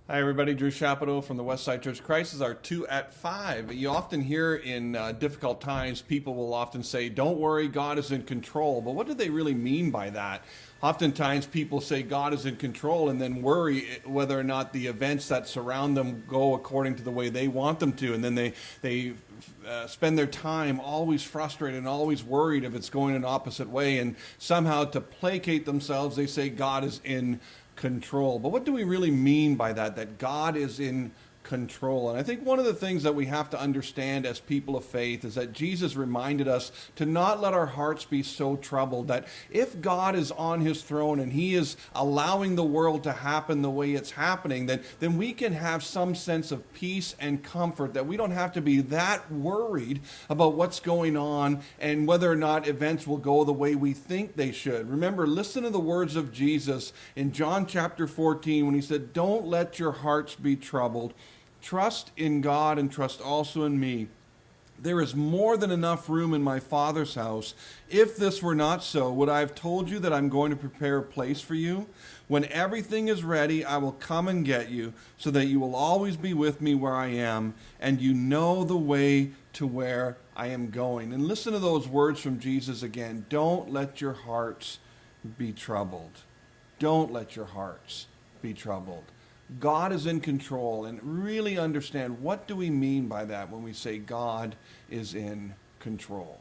Hi, everybody. Drew Chapineau from the Westside Church. Christ is our 2 at 5. You often hear in difficult times, people will often say, don't worry, God is in control. But what do they really mean by that? Oftentimes people say God is in control and then worry whether or not the events that surround them go according to the way they want them to. And then they spend their time always frustrated and always worried if it's going an opposite way. And somehow to placate themselves, they say God is in control. But what do we really mean by that? That God is in control. And I think one of the things that we have to understand as people of faith is that Jesus reminded us to not let our hearts be so troubled, that if God is on his throne and he is allowing the world to happen the way it's happening, then we can have some sense of peace and comfort, that we don't have to be that worried about what's going on and whether or not events will go the way we think they should. Remember, listen to the words of Jesus in John chapter 14 when he said, "Don't let your hearts be troubled. Trust in God and trust also in me. There is more than enough room in my Father's house. If this were not so, would I have told you that I'm going to prepare a place for you? When everything is ready, I will come and get you, so that you will always be with me where I am, and you know the way to where I am going." And listen to those words from Jesus again. Don't let your hearts be troubled. Don't let your hearts be troubled. God is in control, and really understand, what do we mean by that when we say God is in control?